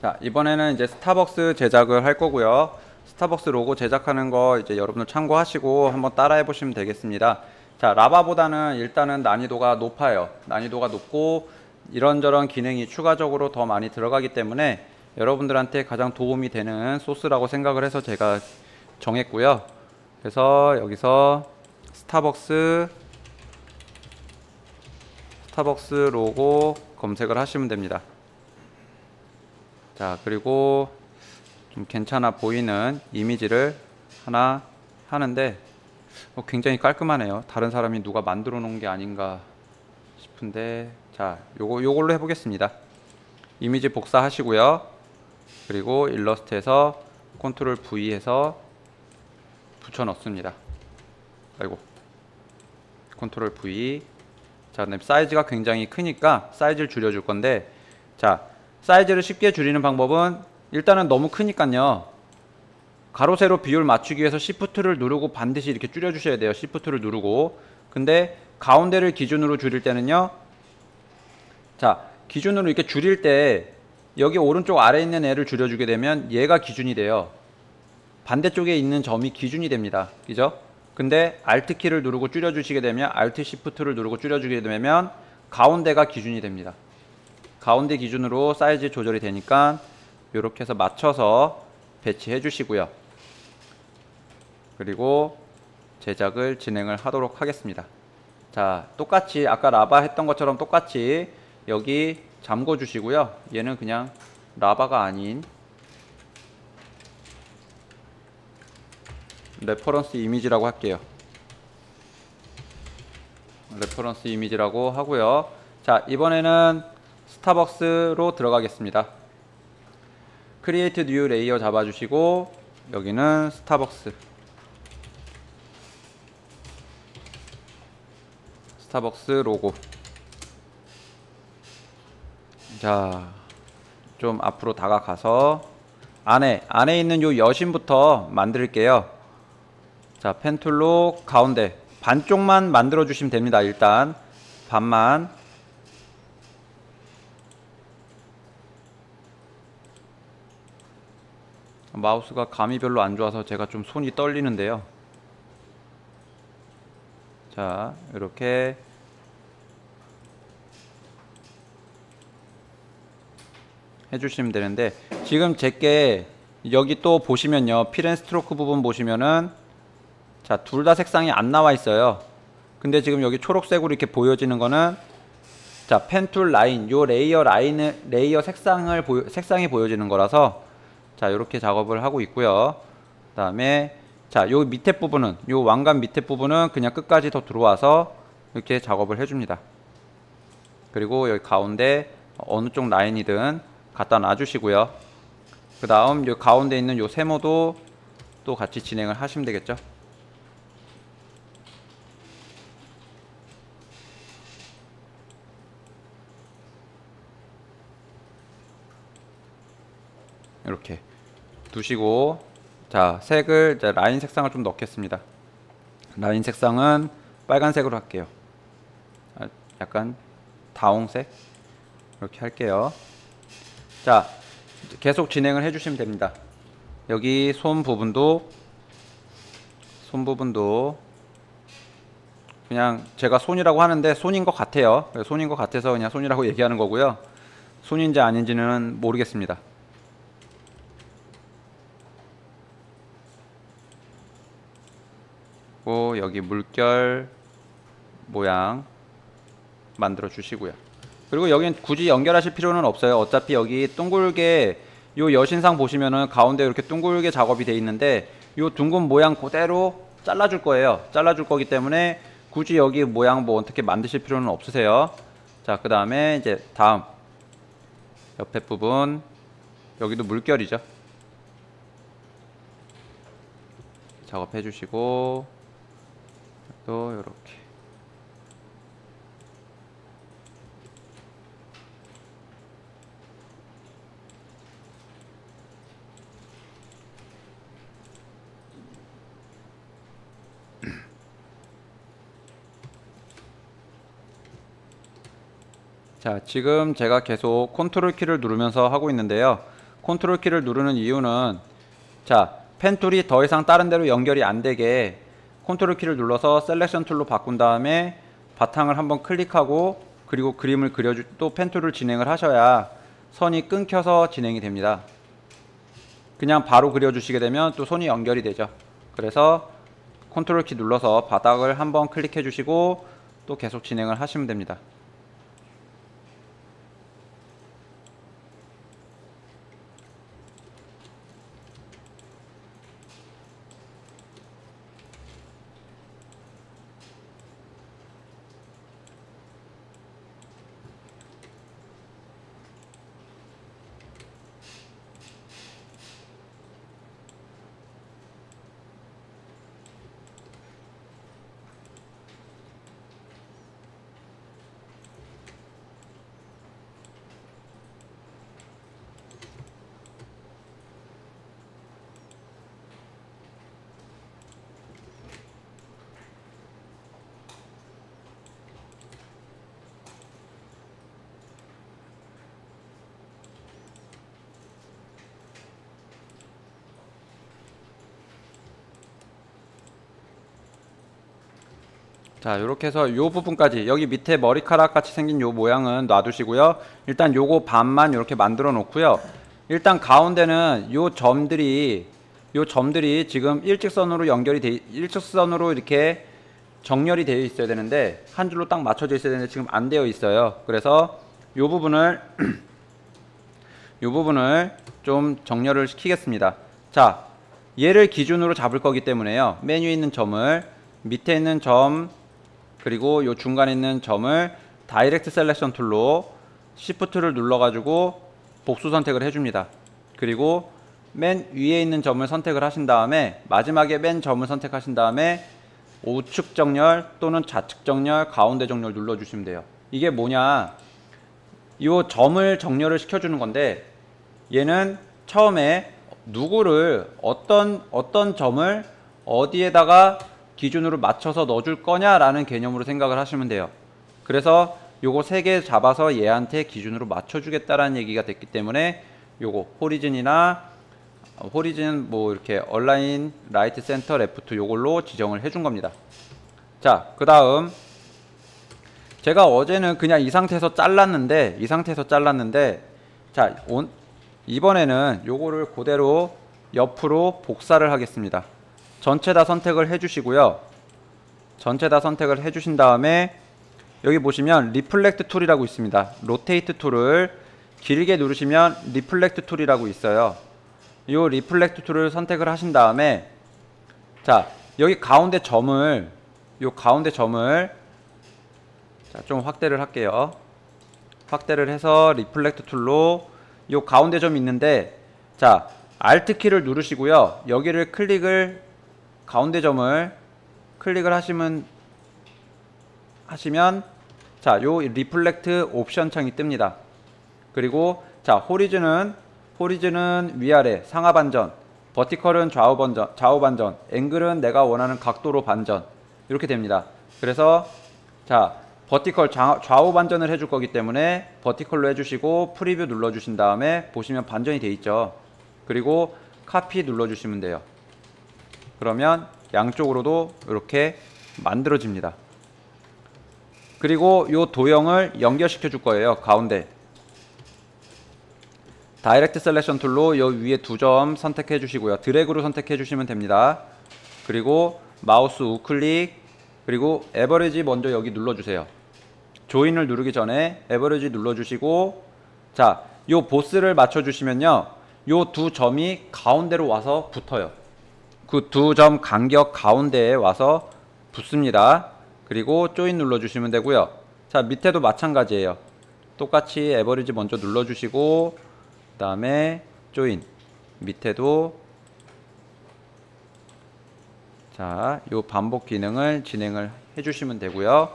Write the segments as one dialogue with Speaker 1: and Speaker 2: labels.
Speaker 1: 자, 이번에는 이제 스타벅스 제작을 할 거고요. 스타벅스 로고 제작하는 거 이제 여러분들 참고하시고 한번 따라해 보시면 되겠습니다. 자, 라바보다는 일단은 난이도가 높아요. 난이도가 높고 이런저런 기능이 추가적으로 더 많이 들어가기 때문에 여러분들한테 가장 도움이 되는 소스라고 생각을 해서 제가 정했고요. 그래서 여기서 스타벅스 로고 검색을 하시면 됩니다. 자, 그리고 좀 괜찮아 보이는 이미지를 하나 하는데 굉장히 깔끔하네요. 다른 사람이 누가 만들어 놓은 게 아닌가 싶은데, 자, 요걸로 해보겠습니다. 이미지 복사하시고요. 그리고 일러스트에서 컨트롤 V 해서 붙여 넣습니다. 아이고, 컨트롤 V. 자, 그다음에 사이즈가 굉장히 크니까 사이즈를 줄여줄 건데, 자, 사이즈를 쉽게 줄이는 방법은 일단은 너무 크니까요, 가로 세로 비율 맞추기 위해서 Shift를 누르고 반드시 이렇게 줄여주셔야 돼요. Shift를 누르고. 근데 가운데를 기준으로 줄일 때는요, 자, 기준으로 이렇게 줄일 때 여기 오른쪽 아래에 있는 애를 줄여주게 되면 얘가 기준이 돼요. 반대쪽에 있는 점이 기준이 됩니다. 그죠? 근데 Alt 키를 누르고 줄여주시게 되면, Alt Shift를 누르고 줄여주게 되면 가운데가 기준이 됩니다. 가운데 기준으로 사이즈 조절이 되니까 이렇게 해서 맞춰서 배치해 주시고요. 그리고 제작을 진행을 하도록 하겠습니다. 자, 똑같이 아까 라바 했던 것처럼 똑같이 여기 잠궈 주시고요. 얘는 그냥 라바가 아닌 레퍼런스 이미지라고 할게요. 레퍼런스 이미지라고 하고요. 자, 이번에는 스타벅스로 들어가겠습니다. 크리에이트 뉴 레이어 잡아주시고 여기는 스타벅스 로고. 자, 좀 앞으로 다가가서 안에 있는 요 여신부터 만들게요. 자, 펜툴로 가운데 반쪽만 만들어 주시면 됩니다. 일단 반만. 마우스가 감이 별로 안 좋아서 제가 좀 손이 떨리는데요. 자, 이렇게 해주시면 되는데, 지금 제게 여기 또 보시면요, 필 앤 스트로크 부분 보시면은, 자, 둘 다 색상이 안 나와 있어요. 근데 지금 여기 초록색으로 이렇게 보여지는 거는, 자, 펜툴 라인, 요 레이어 색상이 보여지는 거라서, 자, 이렇게 작업을 하고 있고요. 그 다음에, 자, 요 밑에 부분은, 요 왕관 밑에 부분은 그냥 끝까지 더 들어와서 이렇게 작업을 해줍니다. 그리고 여기 가운데 어느 쪽 라인이든 갖다 놔주시고요. 그 다음 요 가운데 있는 요 세모도 또 같이 진행을 하시면 되겠죠. 이렇게 두시고, 자, 색을, 자, 라인 색상을 좀 넣겠습니다. 라인 색상은 빨간색으로 할게요. 약간 다홍색 이렇게 할게요. 자, 계속 진행을 해주시면 됩니다. 여기 손 부분도 그냥 제가 손이라고 하는데 손인 것 같아요. 손인 것 같아서 그냥 손이라고 얘기하는 거고요. 손인지 아닌지는 모르겠습니다. 여기 물결 모양 만들어 주시고요. 그리고 여긴 굳이 연결하실 필요는 없어요. 어차피 여기 둥글게, 요 여신상 보시면은 가운데 이렇게 둥글게 작업이 돼 있는데, 요 둥근 모양 그대로 잘라줄 거예요. 잘라줄 거기 때문에 굳이 여기 모양 뭐 어떻게 만드실 필요는 없으세요. 자, 그 다음에 이제 다음 옆에 부분, 여기도 물결이죠. 작업해 주시고, 또 요렇게. 자, 지금 제가 계속 컨트롤 키를 누르면서 하고 있는데요. 컨트롤 키를 누르는 이유는 자, 펜 툴이 더 이상 다른 데로 연결이 안 되게 컨트롤 키를 눌러서 셀렉션 툴로 바꾼 다음에 바탕을 한번 클릭하고 그리고 그림을 또 펜 툴을 진행을 하셔야 선이 끊겨서 진행이 됩니다. 그냥 바로 그려주시게 되면 또 손이 연결이 되죠. 그래서 컨트롤 키 눌러서 바닥을 한번 클릭해 주시고 또 계속 진행을 하시면 됩니다. 자, 이렇게 해서 요 부분까지 여기 밑에 머리카락 같이 생긴 요 모양은 놔두시고요. 일단 요거 반만 이렇게 만들어 놓고요. 일단 가운데는 요 점들이 지금 일직선으로 일직선으로 이렇게 정렬이 되어 있어야 되는데 한 줄로 딱 맞춰져 있어야 되는데 지금 안 되어 있어요. 그래서 요 부분을 요 부분을 좀 정렬을 시키겠습니다. 자, 얘를 기준으로 잡을 거기 때문에요. 맨 위에 있는 점을 밑에 있는 점 그리고 요 중간에 있는 점을 다이렉트 셀렉션 툴로 Shift를 눌러가지고 복수 선택을 해줍니다. 그리고 맨 위에 있는 점을 선택을 하신 다음에 마지막에 맨 점을 선택하신 다음에 우측 정렬 또는 좌측 정렬, 가운데 정렬 눌러주시면 돼요. 이게 뭐냐? 요 점을 정렬을 시켜주는 건데 얘는 처음에 누구를 어떤 점을 어디에다가 기준으로 맞춰서 넣어줄 거냐라는 개념으로 생각을 하시면 돼요. 그래서 요거 3개 잡아서 얘한테 기준으로 맞춰주겠다라는 얘기가 됐기 때문에 요거 호리즌 뭐 이렇게 얼라인, 라이트, 센터, 레프트 요걸로 지정을 해준 겁니다. 자, 그 다음 제가 어제는 그냥 이 상태에서 잘랐는데 자, 이번에는 요거를 그대로 옆으로 복사를 하겠습니다. 전체 다 선택을 해주시고요. 전체 다 선택을 해주신 다음에 여기 보시면 리플렉트 툴이라고 있습니다. 로테이트 툴을 길게 누르시면 리플렉트 툴이라고 있어요. 이 리플렉트 툴을 선택을 하신 다음에 자, 여기 가운데 점을 자, 좀 확대를 할게요. 확대를 해서 리플렉트 툴로 요 가운데 점이 있는데 자, Alt 키를 누르시고요. 여기를 가운데 점을 클릭을 하시면 자, 요 리플렉트 옵션 창이 뜹니다. 그리고 자, 호리즌은 위아래 상하 반전, 버티컬은 좌우 반전, 앵글은 내가 원하는 각도로 반전 이렇게 됩니다. 그래서 자, 버티컬 좌우 반전을 해줄 거기 때문에 버티컬로 해주시고 프리뷰 눌러주신 다음에 보시면 반전이 돼 있죠. 그리고 카피 눌러주시면 돼요. 그러면 양쪽으로도 이렇게 만들어집니다. 그리고 이 도형을 연결시켜 줄 거예요. 가운데 다이렉트 셀렉션 툴로 이 위에 2점 선택해 주시고요. 드래그로 선택해 주시면 됩니다. 그리고 마우스 우클릭 그리고 에버리지 먼저 여기 눌러주세요. 조인을 누르기 전에 에버리지 눌러주시고 자, 요 보스를 맞춰주시면요. 요 2점이 가운데로 와서 붙어요. 그 2점 간격 가운데에 와서 붙습니다. 그리고 조인 눌러주시면 되고요. 자, 밑에도 마찬가지예요. 똑같이 에버리지 먼저 눌러주시고 그 다음에 조인 밑에도 자, 요 반복 기능을 진행을 해주시면 되고요.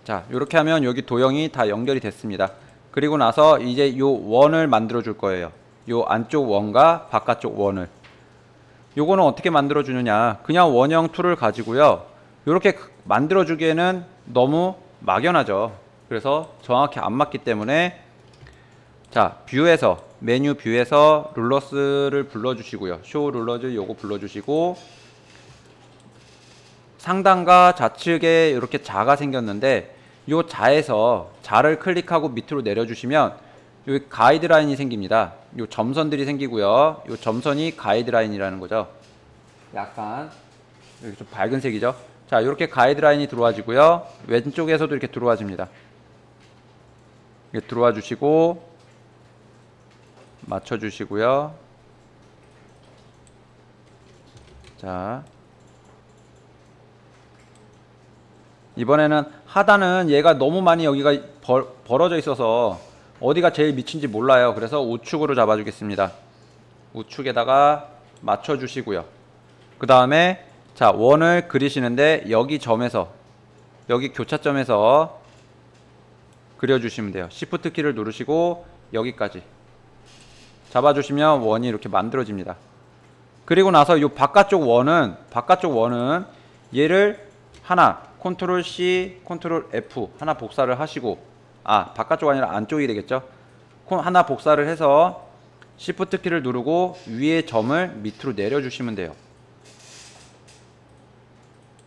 Speaker 1: 자, 이렇게 하면 여기 도형이 다 연결이 됐습니다. 그리고 나서 이제 요 원을 만들어 줄 거예요. 요 안쪽 원과 바깥쪽 원을. 요거는 어떻게 만들어 주느냐? 그냥 원형 툴을 가지고요. 요렇게 만들어 주기에는 너무 막연하죠. 그래서 정확히 안 맞기 때문에 자, 뷰에서 메뉴 뷰에서 룰러스를 불러주시고요. 쇼 룰러즈 요거 불러주시고 상단과 좌측에 이렇게 자가 생겼는데 요 자에서 자를 클릭하고 밑으로 내려주시면 여기 가이드라인이 생깁니다. 요 점선들이 생기고요. 요 점선이 가이드라인이라는 거죠. 약간 여기 좀 밝은 색이죠. 자, 이렇게 가이드라인이 들어와지고요. 왼쪽에서도 이렇게 들어와집니다. 이렇게 들어와 주시고 맞춰 주시고요. 자, 이번에는 하단은 얘가 너무 많이 여기가 벌어져 있어서 어디가 제일 밑인지 몰라요. 그래서 우측으로 잡아 주겠습니다. 우측에다가 맞춰 주시고요. 그 다음에 자, 원을 그리시는데 여기 점에서 여기 교차점에서 그려주시면 돼요. Shift 키를 누르시고 여기까지 잡아주시면 원이 이렇게 만들어집니다. 그리고 나서 이 바깥쪽 원은 얘를 하나 Ctrl C, Ctrl F 하나 복사를 하시고 바깥쪽 아니라 안쪽이 되겠죠. 하나 복사를 해서 Shift 키를 누르고 위에 점을 밑으로 내려주시면 돼요.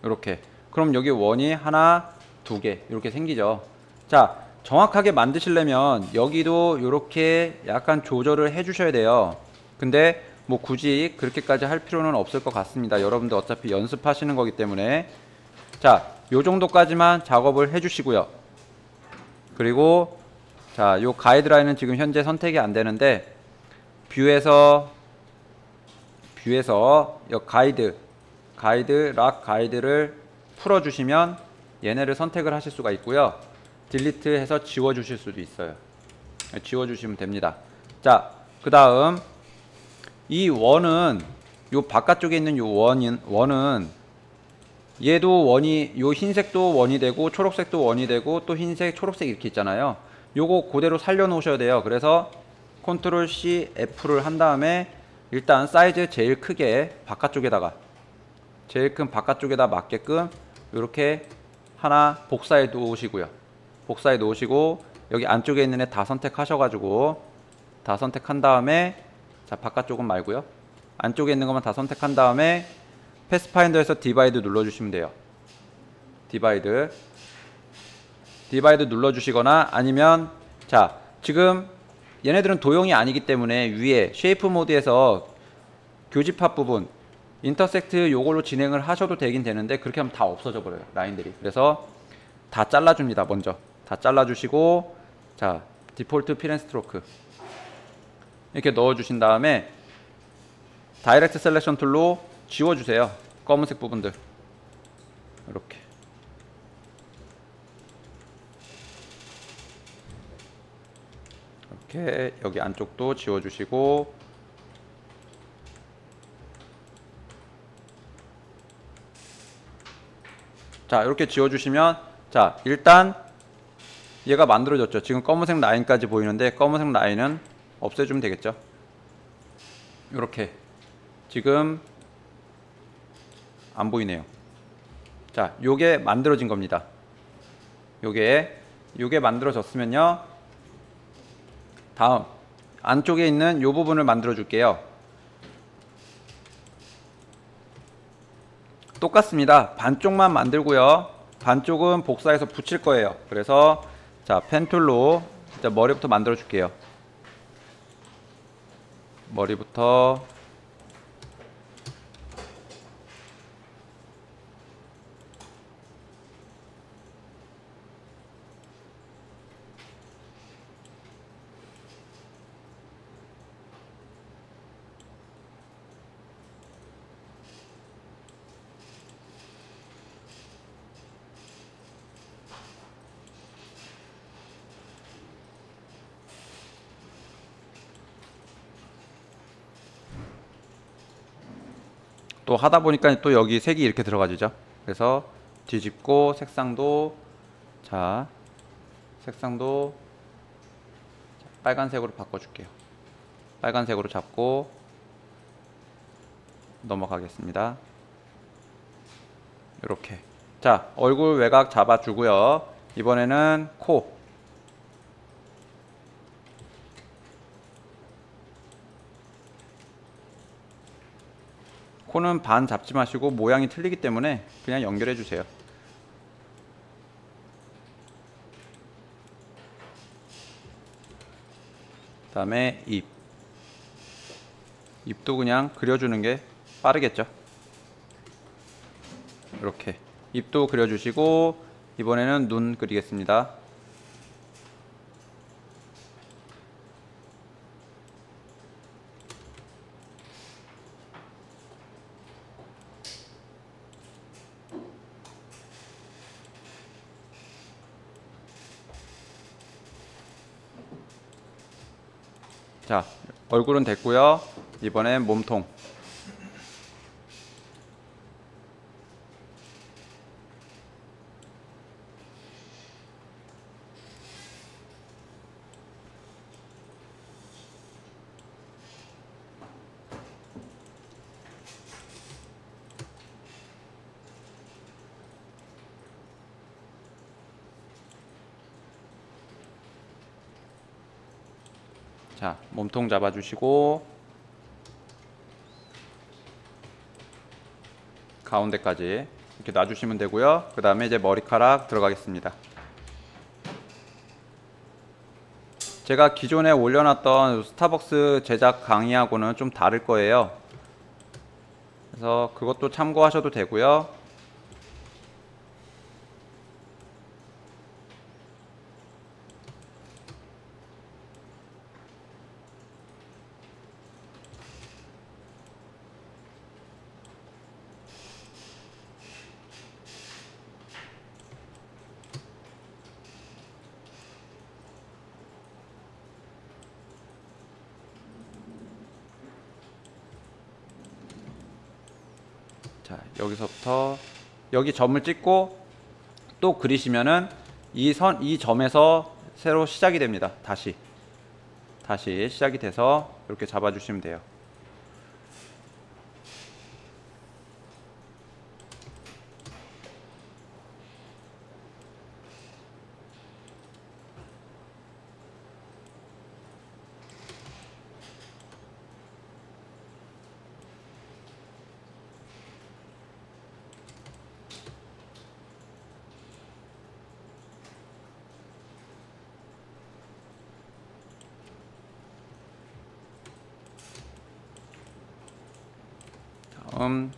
Speaker 1: 이렇게. 그럼 여기 원이 하나, 두 개 이렇게 생기죠. 자, 정확하게 만드시려면 여기도 이렇게 약간 조절을 해 주셔야 돼요. 근데 뭐 굳이 그렇게까지 할 필요는 없을 것 같습니다. 여러분들 어차피 연습하시는 거기 때문에 자, 요 정도까지만 작업을 해 주시고요. 그리고 자, 요 가이드라인은 지금 현재 선택이 안 되는데 뷰에서 요 락 가이드를 풀어 주시면 얘네를 선택을 하실 수가 있고요. 딜리트 해서 지워 주실 수도 있어요. 지워 주시면 됩니다. 자, 그 다음 이 원은 요 바깥쪽에 있는 요 원은 얘도 원이 요 흰색도 원이 되고 초록색도 원이 되고 또 흰색 초록색 이렇게 있잖아요. 요거 그대로 살려 놓으셔야 돼요. 그래서 Ctrl C F를 한 다음에 일단 사이즈 제일 크게 제일 큰 바깥쪽에다 맞게끔 이렇게 하나 복사해 놓으시고요. 복사해 놓으시고 여기 안쪽에 있는 애 다 선택하셔가지고 다 선택한 다음에 자, 바깥쪽은 말고요. 안쪽에 있는 것만 다 선택한 다음에 패스파인더에서 디바이드 눌러주시면 돼요. 디바이드 눌러주시거나 아니면 자, 지금 얘네들은 도형이 아니기 때문에 위에 쉐이프 모드에서 교집합 부분 인터섹트 요걸로 진행을 하셔도 되긴 되는데 그렇게 하면 다 없어져 버려요. 라인들이. 그래서 다 잘라줍니다. 먼저 다 잘라주시고 자, 디폴트 필 스트로크 이렇게 넣어주신 다음에 다이렉트 셀렉션 툴로 지워주세요. 검은색 부분들 이렇게 여기 안쪽도 지워주시고 자, 이렇게 지워주시면 자, 일단 얘가 만들어졌죠. 지금 검은색 라인까지 보이는데 검은색 라인은 없애주면 되겠죠. 이렇게 지금 안 보이네요. 자, 요게 만들어진 겁니다. 요게 만들어졌으면요, 다음 안쪽에 있는 요 부분을 만들어 줄게요. 똑같습니다. 반쪽만 만들고요. 반쪽은 복사해서 붙일 거예요. 그래서 자, 펜툴로 일단 머리부터 만들어 줄게요. 머리부터 또 하다 보니까 또 여기 색이 이렇게 들어가지죠. 그래서 뒤집고 색상도 빨간색으로 바꿔줄게요. 빨간색으로 잡고 넘어가겠습니다. 이렇게 자, 얼굴 외곽 잡아주고요. 이번에는 코. 코는 반 잡지 마시고 모양이 틀리기 때문에 그냥 연결해 주세요. 그 다음에 입. 입도 그냥 그려주는 게 빠르겠죠. 이렇게 입도 그려주시고 이번에는 눈 그리겠습니다. 자, 얼굴은 됐고요. 이번엔 몸통. 자, 몸통 잡아주시고 가운데까지 이렇게 놔주시면 되고요. 그 다음에 이제 머리카락 들어가겠습니다. 제가 기존에 올려놨던 스타벅스 제작 강의하고는 좀 다를 거예요. 그래서 그것도 참고하셔도 되고요. 자, 여기서부터 여기 점을 찍고 또 그리시면은 이 점에서 새로 시작이 됩니다. 다시 시작이 돼서 이렇게 잡아주시면 돼요.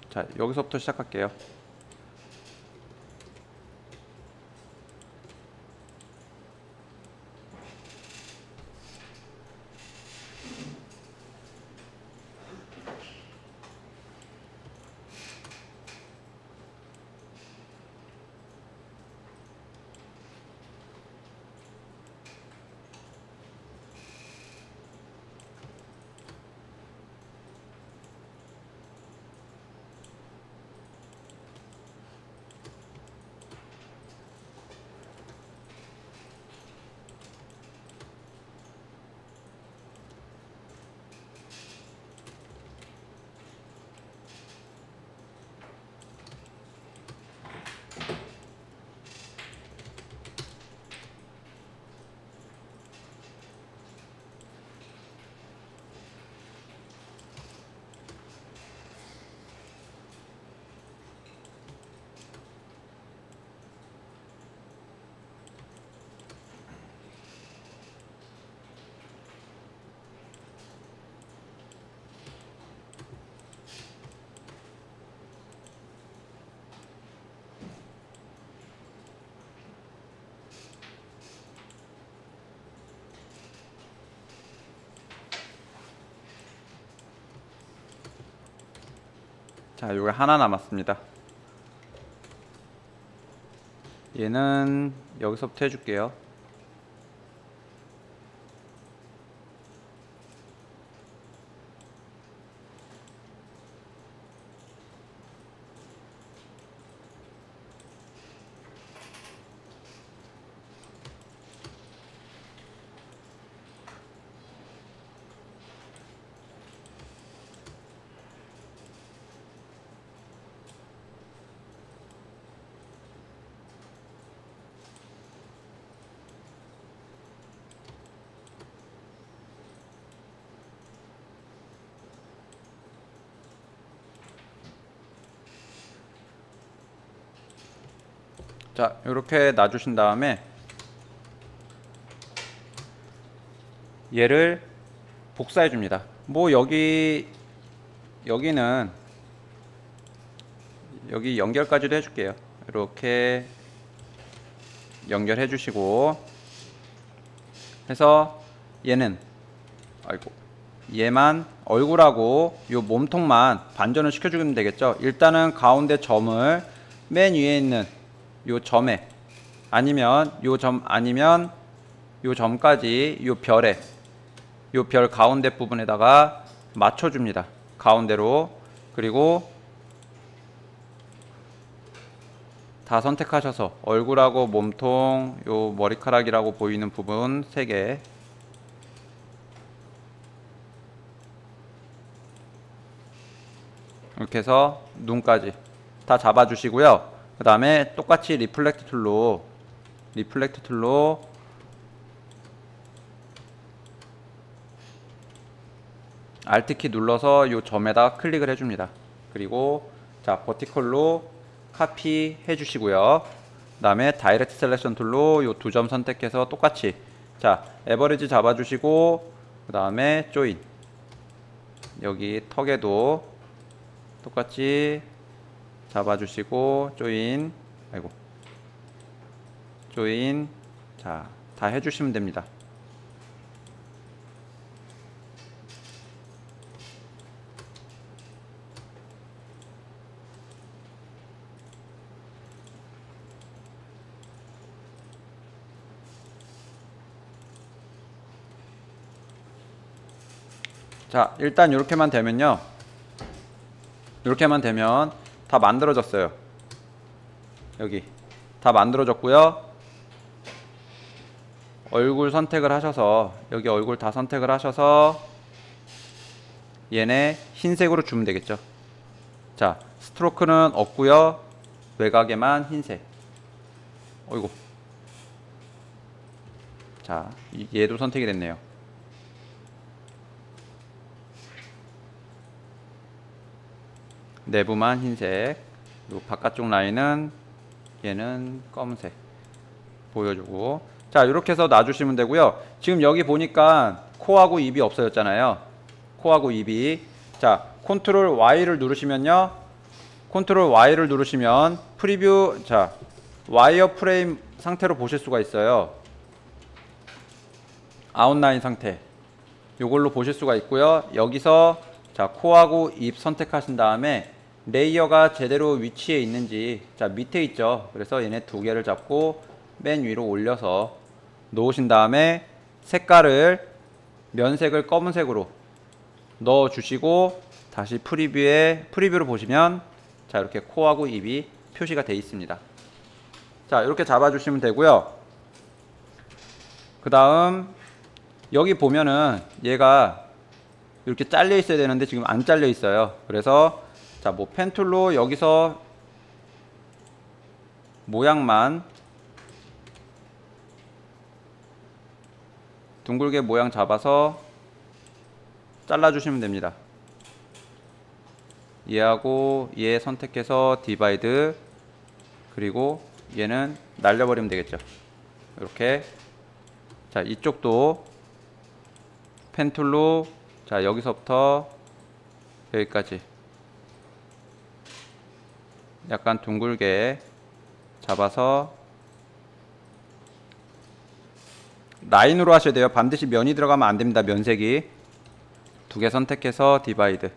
Speaker 1: 자, 여기서부터 시작할게요. 자, 요거 하나 남았습니다. 얘는 여기서부터 해줄게요. 자, 이렇게 놔주신 다음에 얘를 복사해 줍니다. 뭐 여기는 여기 연결까지도 해줄게요. 이렇게 연결해 주시고 해서 얘는 얘만 얼굴하고 요 몸통만 반전을 시켜주면 되겠죠. 일단은 가운데 점을 맨 위에 있는 요 점에 아니면 요 점 아니면 요 점까지 요 별에 요 별 가운데 부분에다가 맞춰줍니다. 가운데로. 그리고 다 선택하셔서 얼굴하고 몸통 요 머리카락이라고 보이는 부분 3개 이렇게 해서 눈까지 다 잡아주시고요. 그 다음에 똑같이 리플렉트 툴로 Alt키 눌러서 요 점에다 클릭을 해줍니다. 그리고 자 버티컬로 카피 해주시고요. 그 다음에 다이렉트 셀렉션 툴로 요 2점 선택해서 똑같이 자 에버리지 잡아주시고 그 다음에 조인 여기 턱에도 똑같이 잡아주시고 조인 자 다 해주시면 됩니다. 자 일단 이렇게만 되면요, 이렇게만 되면 다 만들어졌어요. 여기 다 만들어졌고요. 얼굴 선택을 하셔서 여기 얼굴 다 선택을 하셔서 얘네 흰색으로 주면 되겠죠. 자 스트로크는 없고요. 외곽에만 흰색. 어이구. 자 얘도 선택이 됐네요. 내부만 흰색. 요 바깥쪽 라인은 얘는 검은색 보여주고. 자 이렇게 해서 놔주시면 되고요. 지금 여기 보니까 코하고 입이 없어졌잖아요. 코하고 입이. 자 컨트롤 Y를 누르시면요, 컨트롤 Y를 누르시면 프리뷰 자 와이어 프레임 상태로 보실 수가 있어요. 아웃라인 상태 요걸로 보실 수가 있고요. 여기서 자 코하고 입 선택하신 다음에 레이어가 제대로 위치해 있는지 자 밑에 있죠. 그래서 얘네 2개를 잡고 맨 위로 올려서 놓으신 다음에 색깔을 면색을 검은색으로 넣어 주시고 다시 프리뷰를 보시면 자 이렇게 코하고 입이 표시가 되어 있습니다. 자 이렇게 잡아 주시면 되고요. 그 다음 여기 보면은 얘가 이렇게 잘려 있어야 되는데 지금 안 잘려 있어요. 그래서 자 뭐 펜툴로 여기서 모양만 둥글게 모양 잡아서 잘라주시면 됩니다. 얘하고 얘 선택해서 디바이드, 그리고 얘는 날려버리면 되겠죠. 이렇게. 자 이쪽도 펜툴로 자 여기서부터 여기까지 약간 둥글게 잡아서 라인으로 하셔야 돼요. 반드시 면이 들어가면 안 됩니다. 면색이. 2개 선택해서 디바이드,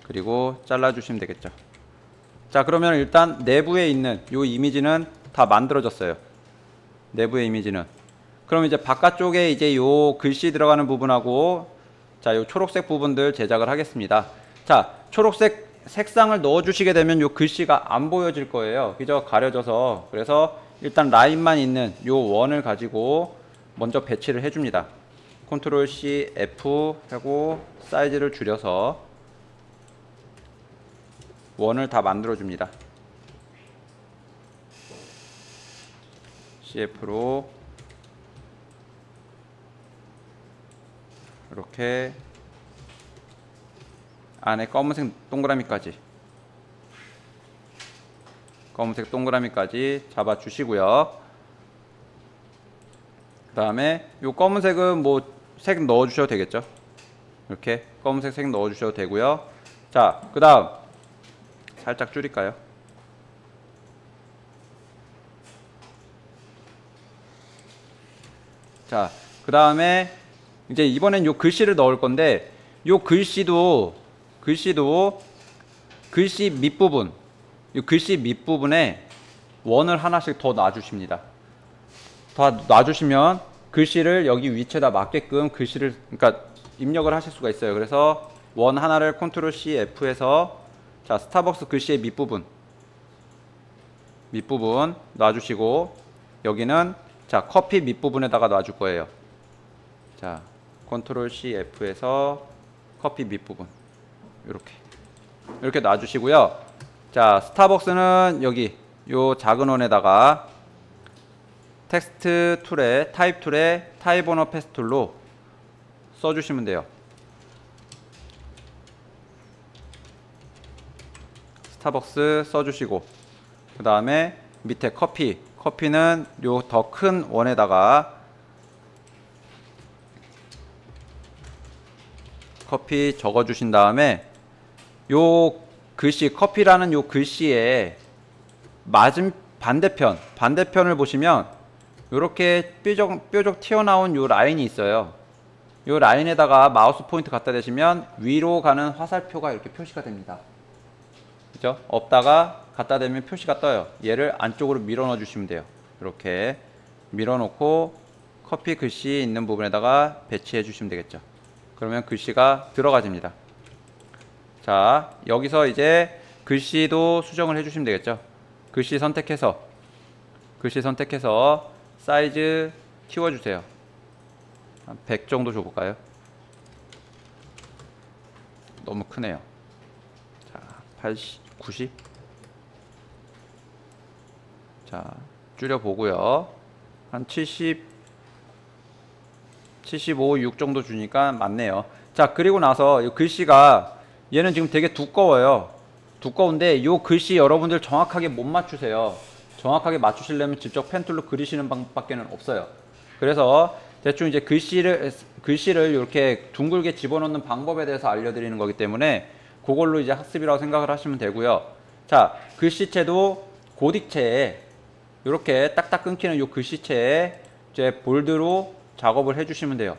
Speaker 1: 그리고 잘라 주시면 되겠죠. 자 그러면 일단 내부에 있는 요 이미지는 다 만들어졌어요. 내부의 이미지는. 그럼 이제 바깥쪽에 이제 요 글씨 들어가는 부분하고 자 요 초록색 부분들 제작을 하겠습니다. 자 초록색 색상을 넣어 주시게 되면 요 글씨가 안 보여질 거예요. 그죠? 가려져서. 그래서 일단 라인만 있는 요 원을 가지고 먼저 배치를 해줍니다. 컨트롤 C, F 하고 사이즈를 줄여서 원을 다 만들어 줍니다. CF로 이렇게 안에 검은색 동그라미까지 검은색 동그라미까지 잡아 주시고요. 그 다음에 요 검은색은 뭐 색 넣어 주셔도 되겠죠. 이렇게 검은색 색 넣어 주셔도 되고요. 자, 그 다음 살짝 줄일까요? 자, 그 다음에 이제 이번엔 요 글씨를 넣을 건데, 요 글씨도 글씨 밑부분, 요 글씨 밑부분에 원을 하나씩 더 놔주십니다. 더 놔주시면 글씨를 여기 위치에다 맞게끔 글씨를, 그러니까 입력을 하실 수가 있어요. 그래서 원 하나를 컨트롤 C F해서, 자, 스타벅스 글씨의 밑부분 놔주시고, 여기는 자, 커피 밑부분에다가 놔줄 거예요. 자, 컨트롤 C F해서 커피 밑부분 이렇게 놔주시고요. 자, 스타벅스는 여기 요 작은 원에다가 텍스트 툴에 타입 툴에 타입 언어 패스 툴로 써주시면 돼요. 스타벅스 써주시고, 그 다음에 밑에 커피는 요 더 큰 원에다가 커피 적어주신 다음에 요 글씨 커피라는 요 글씨에 맞은 반대편을 보시면 요렇게 뾰족 튀어나온 요 라인이 있어요. 요 라인에다가 마우스 포인트 갖다 대시면 위로 가는 화살표가 이렇게 표시가 됩니다. 그죠? 없다가 갖다 대면 표시가 떠요. 얘를 안쪽으로 밀어 넣어 주시면 돼요. 이렇게 밀어 놓고 커피 글씨 있는 부분에다가 배치해 주시면 되겠죠. 그러면 글씨가 들어가집니다. 자, 여기서 이제 글씨도 수정을 해 주시면 되겠죠. 글씨 선택해서 사이즈 키워주세요. 한 100 정도 줘볼까요? 너무 크네요. 자, 80, 90. 자, 줄여보고요. 한 70, 75, 6 정도 주니까 맞네요. 자, 그리고 나서 이 글씨가 얘는 지금 되게 두꺼워요. 두꺼운데 이 글씨 여러분들 정확하게 못 맞추세요. 정확하게 맞추시려면 직접 펜툴로 그리시는 방법밖에는 없어요. 그래서 대충 이제 글씨를 이렇게 둥글게 집어넣는 방법에 대해서 알려드리는 거기 때문에 그걸로 이제 학습이라고 생각을 하시면 되고요. 자, 글씨체도 고딕체에 이렇게 딱딱 끊기는 이 글씨체에 이제 볼드로 작업을 해주시면 돼요.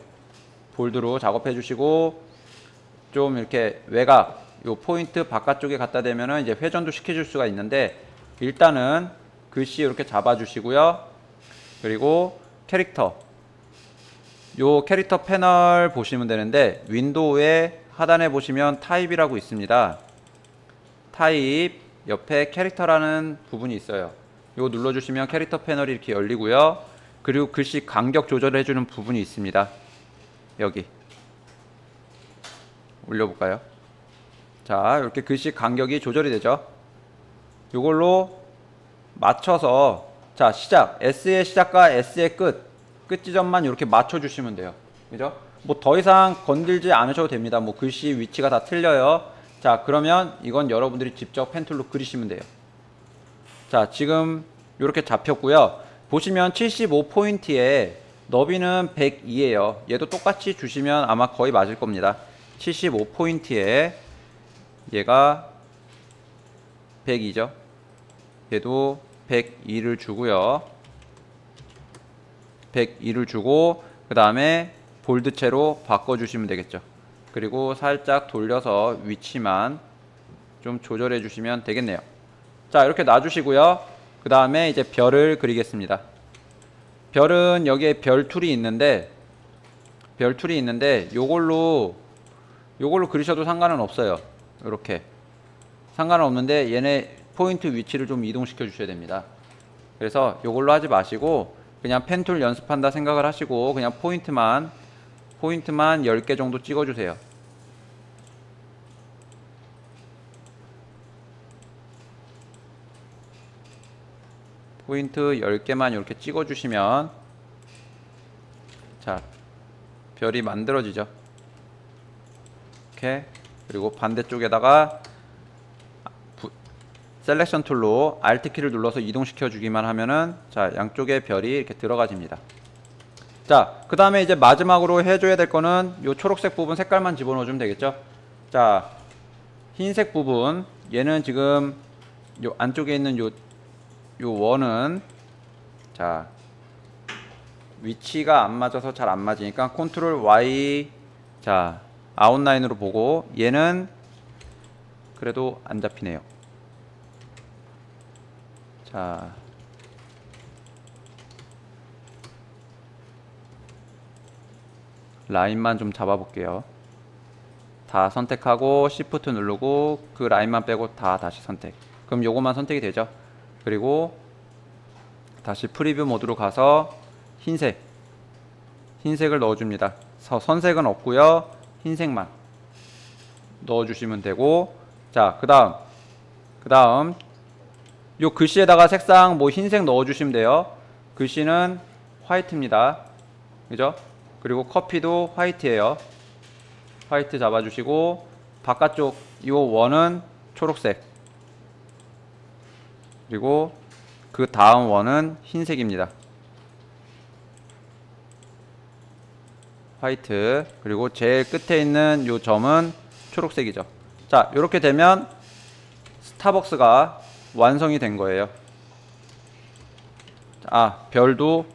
Speaker 1: 볼드로 작업해 주시고, 좀 이렇게 외곽 요 포인트 바깥쪽에 갖다 대면은 이제 회전도 시켜줄 수가 있는데, 일단은 글씨 이렇게 잡아주시고요. 그리고 캐릭터, 요 캐릭터 패널 보시면 되는데, 윈도우의 하단에 보시면 타입이라고 있습니다. 타입 옆에 캐릭터라는 부분이 있어요. 요 눌러주시면 캐릭터 패널이 이렇게 열리고요. 그리고 글씨 간격 조절을 해주는 부분이 있습니다. 여기 올려볼까요? 자, 이렇게 글씨 간격이 조절이 되죠. 요걸로 맞춰서, 자, 시작, S의 시작과 S의 끝 지점만 이렇게 맞춰주시면 돼요. 그죠? 뭐 더 이상 건들지 않으셔도 됩니다. 뭐 글씨 위치가 다 틀려요. 자, 그러면 이건 여러분들이 직접 펜툴로 그리시면 돼요. 자, 지금 이렇게 잡혔고요. 보시면 75포인트에 너비는 102예요. 얘도 똑같이 주시면 아마 거의 맞을 겁니다. 75포인트에 얘가 102죠. 얘도 102를 주고요. 102를 주고, 그 다음에 볼드체로 바꿔주시면 되겠죠. 그리고 살짝 돌려서 위치만 좀 조절해 주시면 되겠네요. 자, 이렇게 놔주시고요. 그 다음에 이제 별을 그리겠습니다. 별은 여기에 별 툴이 있는데 요걸로 그리셔도 상관은 없어요. 이렇게 상관은 없는데, 얘네 포인트 위치를 좀 이동시켜 주셔야 됩니다. 그래서 요걸로 하지 마시고 그냥 펜툴 연습한다 생각을 하시고 그냥 포인트만 10개 정도 찍어 주세요. 포인트 10개만 이렇게 찍어 주시면, 자, 별이 만들어지죠. 이렇게. 그리고 반대쪽에다가 셀렉션 툴로 Alt 키를 눌러서 이동시켜 주기만 하면은 자, 양쪽에 별이 이렇게 들어가집니다. 자, 그 다음에 이제 마지막으로 해줘야 될 거는 요 초록색 부분 색깔만 집어넣어 주면 되겠죠. 자, 흰색 부분, 얘는 지금 요 안쪽에 있는 요 원은 자, 위치가 안 맞아서 잘 안 맞으니까 컨트롤 Y, 자, 아웃라인으로 보고, 얘는 그래도 안 잡히네요. 자, 라인만 좀 잡아 볼게요. 다 선택하고 Shift 누르고 그 라인만 빼고 다 다시 선택. 그럼 요것만 선택이 되죠. 그리고 다시 프리뷰 모드로 가서 흰색을 넣어줍니다. 선색은 없고요, 흰색만 넣어주시면 되고, 자, 그 다음 요 글씨에다가 색상 뭐 흰색 넣어주시면 돼요. 글씨는 화이트입니다. 그죠? 그리고 커피도 화이트예요. 화이트 잡아주시고, 바깥쪽 요 원은 초록색, 그리고 그 다음 원은 흰색입니다. 화이트, 그리고 제일 끝에 있는 요 점은 초록색이죠. 자, 이렇게 되면 스타벅스가 완성이 된 거예요. 아, 별도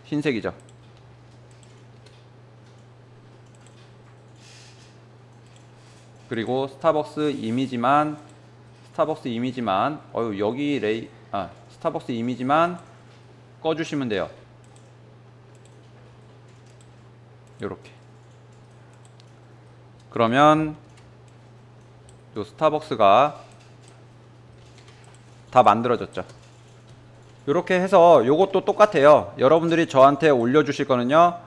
Speaker 1: 흰색이죠. 그리고 스타벅스 이미지만 여기 스타벅스 이미지만 꺼주시면 돼요. 요렇게. 그러면 요 스타벅스가 다 만들어졌죠. 요렇게 해서 요것도 똑같아요. 여러분들이 저한테 올려주실 거는요,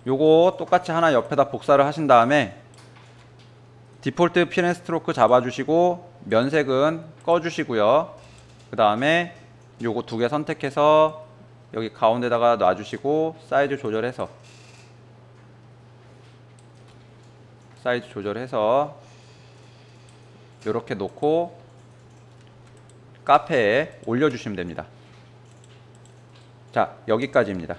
Speaker 1: 요거 똑같이 하나 옆에다 복사를 하신 다음에 디폴트 펜 스트로크 잡아주시고 면색은 꺼주시고요. 그 다음에 요거 두 개 선택해서 여기 가운데다가 놔주시고 사이즈 조절해서 요렇게 놓고 카페에 올려주시면 됩니다. 자, 여기까지입니다.